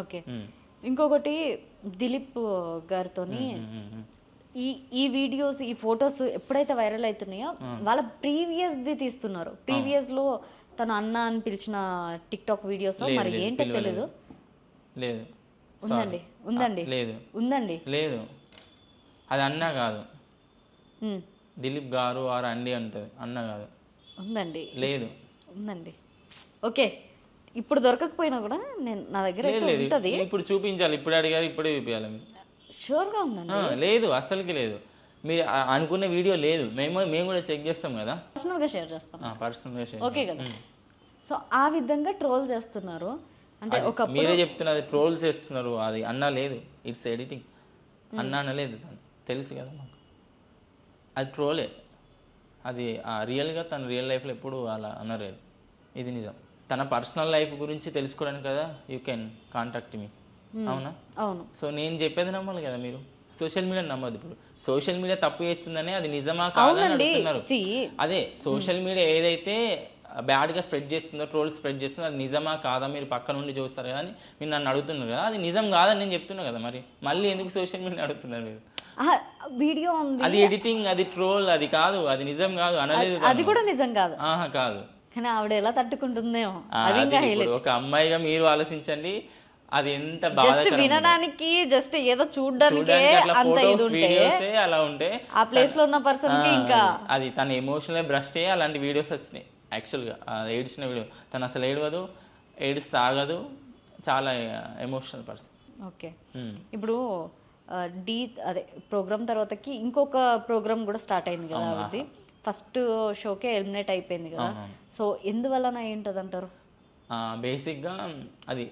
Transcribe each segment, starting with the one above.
Okay. ఇంకొకటి దిలీప్ గారితోని ఈ videos, ఈ ఫొటోస్ ఎప్పుడైతే వైరల్ అవుతున్నాయో వాళ్ళ ప్రీవియస్ది తీస్తున్నారు. ప్రీవియస్లో తను అన్న అని పిలిచిన టిక్టాక్ వీడియోస్ మరి ఏంటో తెలీదు. లేదు ఉందండి, ఉందండి, లేదు, ఉందండి, లేదు. అది అన్న కాదు, దిలీప్ గారు ఆర్ అండి అంటది, అన్న కాదు. ఉందండి, లేదు, ఉందండి. ఓకే, ఇప్పుడు దొరకకపోయినా కూడా నేను నా దగ్గర అయితే ఉంటుంది. ఇప్పుడు చూపించాలి, ఇప్పుడు అడిగారు, ఇప్పుడే చూపించాలి. షూర్గా ఉందండి. లేదు, అస్సలకి లేదు. మీరు అనుకున్న వీడియో లేదు. మేము కూడా చెక్ చేస్తాం కదా, పర్సనల్గా షేర్ చేస్తాం. పర్సనల్గా షేర్. ఓకే కదా. సో ఆ విధంగా ట్రోల్ చేస్తున్నారు. అంటే ఒక మీరే చెప్తున్నారు ట్రోల్స్ చేస్తున్నారు, అది అన్నా లేదు, ఇట్స్ ఎడిటింగ్. అన్న అనలేదు, తెలుసు కదా మాకు. అది ట్రోలే, అది రియల్గా తన రియల్ లైఫ్లో ఎప్పుడు అలా అనలేదు. ఇది నిజం. తన పర్సనల్ లైఫ్ గురించి తెలుసుకోవడానికి కదా యూ కెన్ కాంటాక్ట్ మీ. అవునా? అవును. సో నేను చెప్పేది నమ్మాలి కదా మీరు. సోషల్ మీడియా నమ్మదు. ఇప్పుడు సోషల్ మీడియా తప్పు చేస్తుందని అది నిజమా కాదని అడుగుతున్నారు. అదే సోషల్ మీడియా ఏదైతే బ్యాడ్గా స్ప్రెడ్ చేస్తుందో, ట్రోల్స్ స్ప్రెడ్ చేస్తుందో, అది నిజమా కాదా మీరు పక్క నుండి చూస్తారు కదా అని మీరు నన్ను అడుగుతున్నారు కదా. అది నిజం కాదని నేను చెప్తున్నా కదా. మరి మళ్ళీ ఎందుకు సోషల్ మీడియా అడుగుతున్నారు మీరు? వీడియో అది ఎడిటింగ్, అది ట్రోల్, అది కాదు, అది నిజం కాదు అనలేదు. అది కూడా నిజం కాదు. కాదు. కానీ ఆవిడ ఎలా తట్టుకుంటుందేమో. ఒక అమ్మాయిగా మీరు ఆలోచించండి, అది ఎంత బాధ. వినడానికి జస్ట్ ఏదో చూడడానికి అలా ఉంటే ఆ ప్లేస్ లో ఉన్న పర్సన్ కి ఇంకా అది తన ఎమోషనల్ బ్రష్ అయ్యి అలాంటి వీడియోస్ వచ్చినాయి. యాక్చువల్గా ఏడ్చిన వీడియో, తను అసలు ఏడవదు, ఏడుస్తే ఆగదు, చాలా ఎమోషనల్ పర్సన్. ఓకే. ఇప్పుడు అదే ప్రోగ్రామ్ తర్వాతకి ఇంకొక ప్రోగ్రామ్ కూడా స్టార్ట్ అయింది కదా. అది ఫస్ట్ షోకే ఎలిమినేట్ అయిపోయింది కదా. సో ఎందువలన ఏంటది అంటారు? బేసిక్గా అది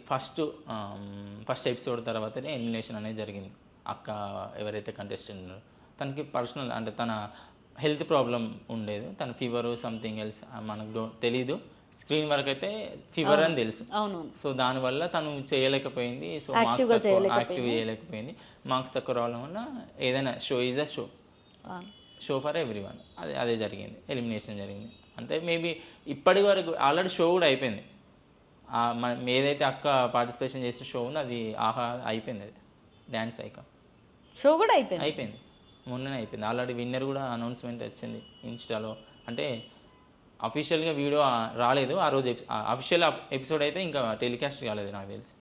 ఫస్ట్ ఎపిసోడ్ తర్వాతనే ఎలిమినేషన్ అనేది జరిగింది. అక్క ఎవరైతే కంటెస్టెంట్ ఉన్నారో తనకి పర్సనల్, అంటే తన హెల్త్ ప్రాబ్లం ఉండేది. తన ఫీవరు సంథింగ్ ఎల్స్ మనకు తెలీదు. స్క్రీన్ వరకు అయితే ఫీవర్ అని తెలుసు. సో దానివల్ల తను చేయలేకపోయింది. సో యాక్టివ్ చేయలేకపోయింది. మార్క్స్ తక్కువ రావడం వల్ల ఏదైనా show is a show for every one. అదే జరిగింది, ఎలిమినేషన్ జరిగింది. అంటే మేబీ ఇప్పటి వరకు ఆల్రెడీ షో కూడా అయిపోయింది. ఏదైతే అక్క పార్టిసిపేషన్ చేసిన షో ఉందో అది అయిపోయింది. అది డ్యాన్స్ ఐకాన్ షో కూడా అయిపోయింది. మొన్ననే అయిపోయింది. ఆల్రెడీ విన్నర్ కూడా అనౌన్స్మెంట్ వచ్చింది ఇన్స్టాలో. అంటే అఫీషియల్గా వీడియో రాలేదు ఆ రోజు. అఫీషియల్ ఎపిసోడ్ అయితే ఇంకా టెలికాస్ట్ కాలేదు నాకు తెలిసి.